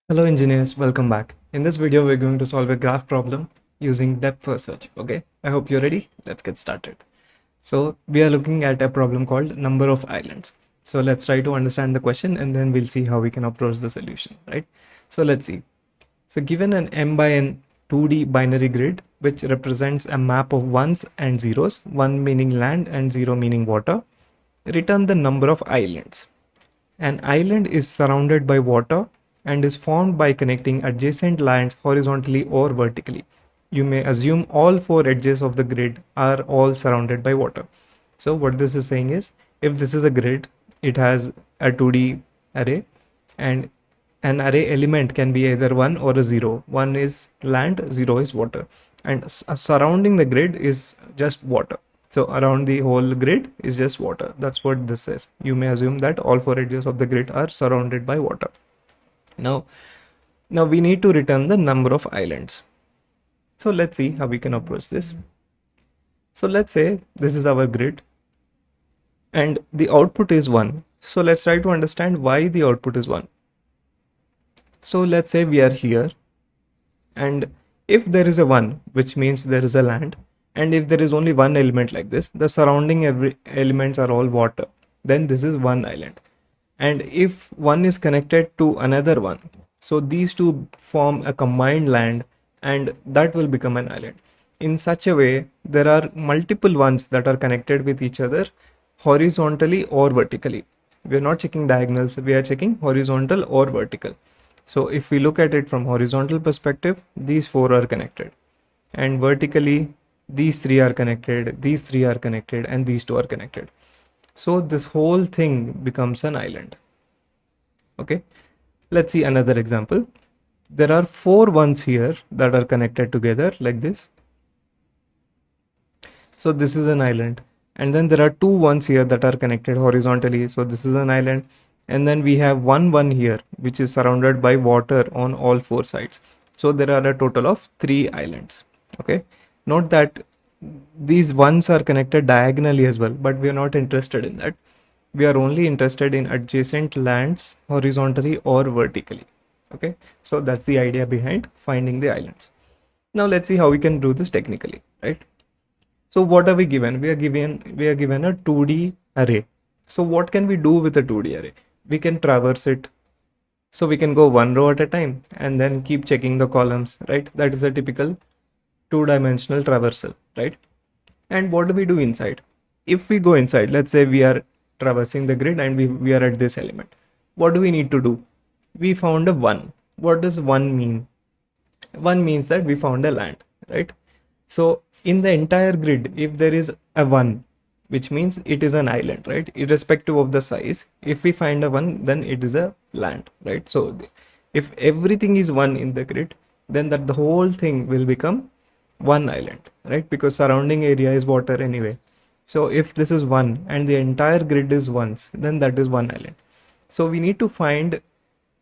Hello engineers, welcome back. In this video, we're going to solve a graph problem using depth first search. Okay, I hope you're ready. Let's get started. So we are looking at a problem called number of islands. So let's try to understand the question and then we'll see how we can approach the solution, right? So let's see. So given an m by n 2D binary grid, which represents a map of ones and zeros, one meaning land and zero meaning water, return the number of islands. An island is surrounded by water and is formed by connecting adjacent lands horizontally or vertically. You may assume all four edges of the grid are all surrounded by water. So what this is saying is, if this is a grid, it has a 2D array, and an array element can be either 1 or a 0. 1 is land, 0 is water. And surrounding the grid is just water. So around the whole grid is just water. That's what this says. You may assume that all four edges of the grid are surrounded by water. Now we need to return the number of islands. So let's see how we can approach this. So let's say this is our grid and the output is 1. So let's try to understand why the output is 1. So let's say we are here, and if there is a 1, which means there is a land, and if there is only one element like this, the surrounding elements are all water, then this is one island. And if one is connected to another one, so these two form a combined land, and that will become an island. In such a way, there are multiple ones that are connected with each other horizontally or vertically. We are not checking diagonals, we are checking horizontal or vertical. So if we look at it from horizontal perspective, these four are connected, and vertically these three are connected, these three are connected, and these two are connected. So this whole thing becomes an island. Okay, let's see another example. There are four ones here that are connected together like this. So this is an island. And then there are two ones here that are connected horizontally. So this is an island. And then we have one here, which is surrounded by water on all four sides. So there are a total of 3 islands. Okay, note that these ones are connected diagonally as well, but we are not interested in that. We are only interested in adjacent lands horizontally or vertically. Okay, so that's the idea behind finding the islands. Now let's see how we can do this technically, right? So what are we given? We are given a 2D array. So what can we do with a 2D array? We can traverse it. So we can go one row at a time and then keep checking the columns, right? That is a typical two-dimensional traversal, right? And what do we do inside? If we go inside, let's say we are traversing the grid and we are at this element. What do we need to do? We found a 1. What does 1 mean? 1 means that we found a land, right? So in the entire grid, if there is a 1, which means it is an island, right? Irrespective of the size, if we find a 1, then it is a land, right? So if everything is 1 in the grid, then that the whole thing will become one island, right? Because surrounding area is water anyway. So if this is 1 and the entire grid is ones, then that is one island. So we need to find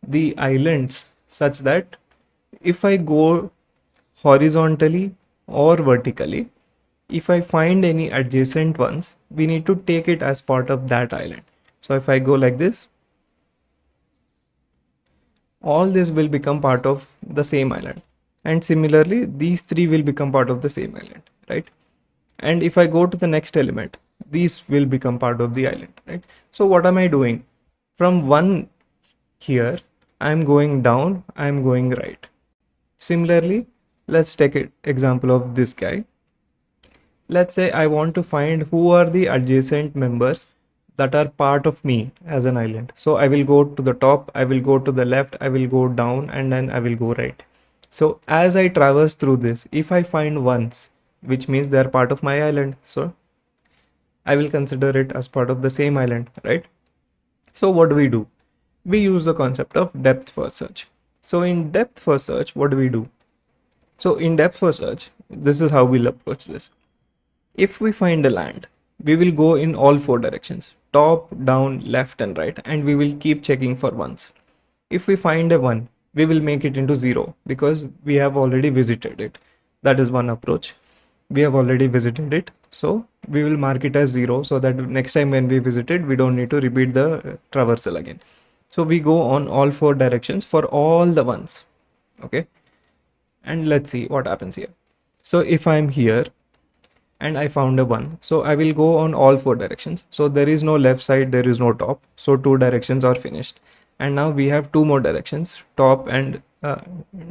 the islands such that if I go horizontally or vertically, if I find any adjacent ones, we need to take it as part of that island. So if I go like this, all this will become part of the same island. And similarly, these three will become part of the same island, right? And if I go to the next element, these will become part of the island, right? So what am I doing? From 1 here, I'm going down, I'm going right. Similarly, let's take an example of this guy. Let's say I want to find who are the adjacent members that are part of me as an island. So I will go to the top, I will go to the left, I will go down, and then I will go right. So as I traverse through this, if I find ones, which means they are part of my island, so I will consider it as part of the same island, right? So what do? We use the concept of depth first search. So in depth first search, what do we do? So in depth first search, this is how we'll approach this. If we find a land, we will go in all four directions, top, down, left, and right, and we will keep checking for ones. If we find a 1, we will make it into 0 because we have already visited it. That is one approach. We have already visited it, so we will mark it as 0 so that next time when we visit it, we don't need to repeat the traversal again. So we go on all four directions for all the ones. Okay, and let's see what happens here. So if I'm here and I found a 1, so I will go on all four directions. So there is no left side, there is no top, so two directions are finished. And now we have two more directions, top and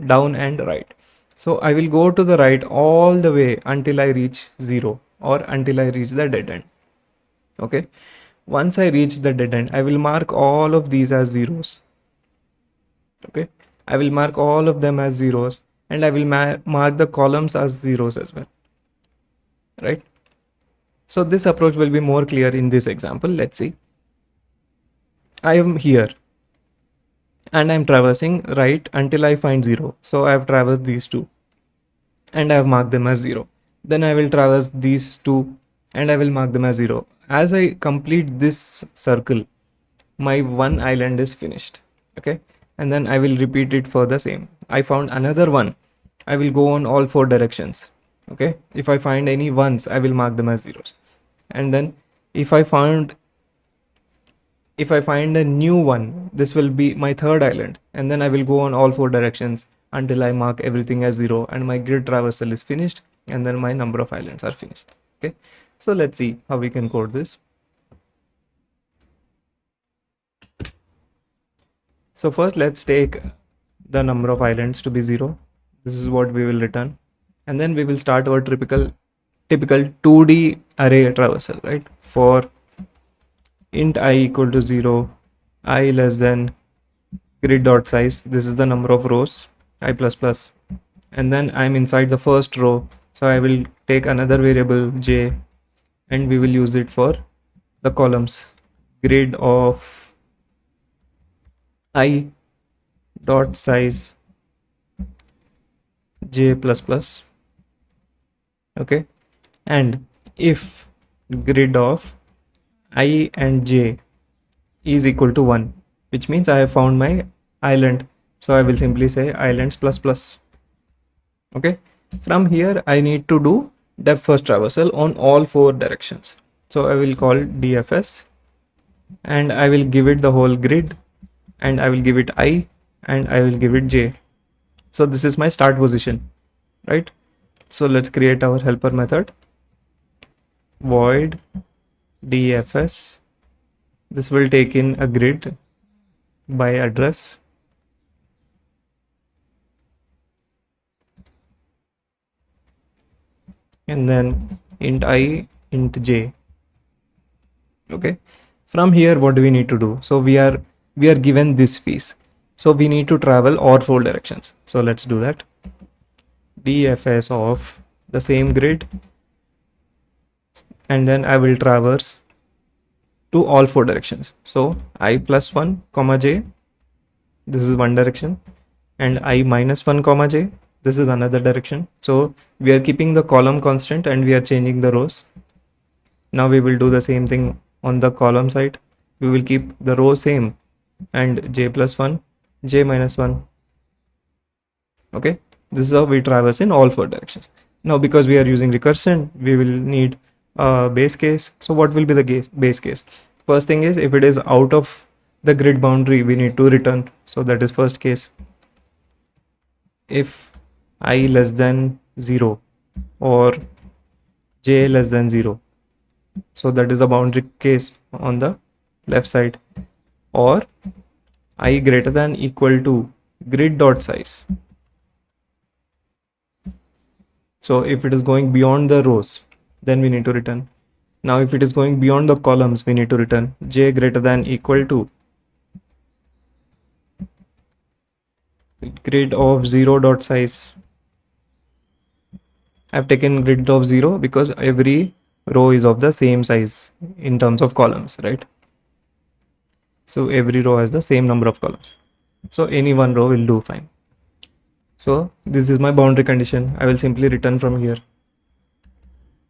down and right. So I will go to the right all the way until I reach 0 or until I reach the dead end. Okay, once I reach the dead end, I will mark all of these as zeros. Okay, I will mark all of them as zeros, and I will mark the columns as zeros as well, right? So this approach will be more clear in this example. Let's see. I am here and I'm traversing right until I find 0. So I have traversed these two and I have marked them as 0. Then I will traverse these two and I will mark them as 0. As I complete this circle, my one island is finished. Okay, and then I will repeat it for the same. I found another one, I will go on all four directions. Okay, if I find any ones, I will mark them as zeros. And then if I find a new one, this will be my third island, and then I will go on all four directions until I mark everything as 0 and my grid traversal is finished, and then my number of islands are finished. Okay, so let's see how we can code this. So first let's take the number of islands to be 0. This is what we will return, and then we will start our typical 2D array traversal, right? For int I equal to 0, I less than grid dot size, this is the number of rows, I plus plus, and then I'm inside the first row, so I will take another variable j and we will use it for the columns, grid of I dot size j plus plus. Okay, and if grid of I and j is equal to 1, which means I have found my island, so I will simply say islands plus plus. Okay, from here I need to do depth first traversal on all four directions, so I will call dfs and I will give it the whole grid, and I will give it I and I will give it j. So this is my start position, right? So let's create our helper method, void dfs. This will take in a grid by address, and then int I, int j. Okay, from here what do we need to do? So we are given this piece, so we need to travel all four directions. So let's do that. dfs of the same grid, and then I will traverse to all four directions. So I plus 1 comma j, this is one direction, and I minus 1 comma j, this is another direction. So we are keeping the column constant and we are changing the rows. Now we will do the same thing on the column side. We will keep the row same and j plus 1, j minus 1. Okay, this is how we traverse in all four directions. Now because we are using recursion, we will need a base case. So what will be the base case? First thing is, if it is out of the grid boundary, we need to return. So that is first case. If I less than 0 or j less than 0, so that is a boundary case on the left side, or I greater than equal to grid dot size. So if it is going beyond the rows, then we need to return. Now if it is going beyond the columns, we need to return j greater than equal to grid of 0 dot size. I've taken grid of 0 because every row is of the same size in terms of columns, right? So every row has the same number of columns, so any one row will do fine. So this is my boundary condition. I will simply return from here.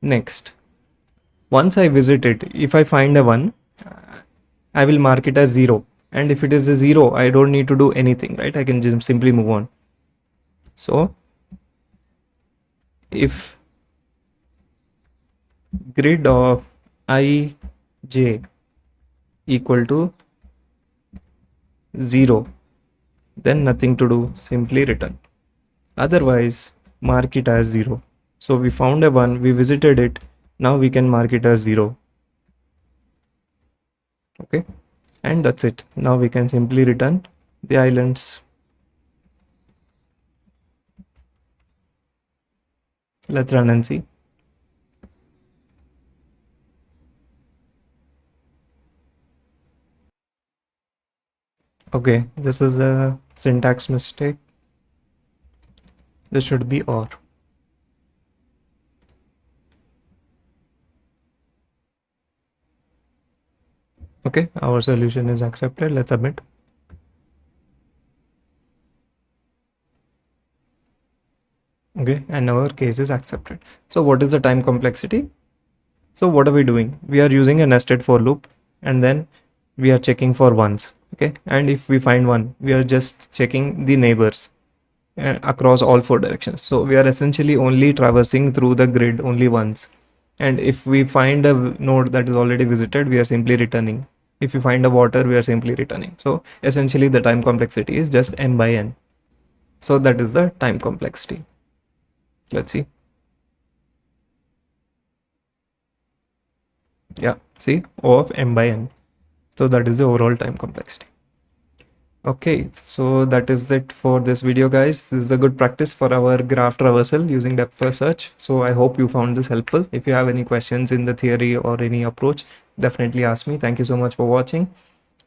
Next, once I visit it, if I find a 1, I will mark it as 0, and if it is a 0, I don't need to do anything, right? I can just simply move on. So if grid of I j equal to 0, then nothing to do, simply return. Otherwise, mark it as 0. So we found a 1, we visited it, now we can mark it as 0. Okay, and that's it. Now we can simply return the islands. Let's run and see. Okay, this is a syntax mistake. This should be or. Okay, our solution is accepted. Let's submit. Okay, and our case is accepted. So what is the time complexity? So what are we doing? We are using a nested for loop, and then we are checking for ones. Okay, and if we find one, we are just checking the neighbors across all 4 directions. So we are essentially only traversing through the grid only once. And if we find a node that is already visited, we are simply returning. If we find a water, we are simply returning. So essentially the time complexity is just n by n. So that is the time complexity. Let's see. Yeah, see, O of m by n. So that is the overall time complexity. Okay, so that is it for this video, guys. This is a good practice for our graph traversal using depth first search. So I hope you found this helpful. If you have any questions in the theory or any approach, definitely ask me. Thank you so much for watching.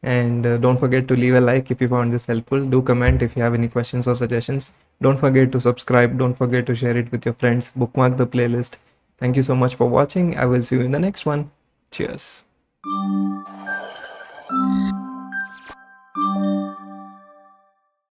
And don't forget to leave a like if you found this helpful. Do comment if you have any questions or suggestions. Don't forget to subscribe. Don't forget to share it with your friends. Bookmark the playlist. Thank you so much for watching. I will see you in the next one. Cheers.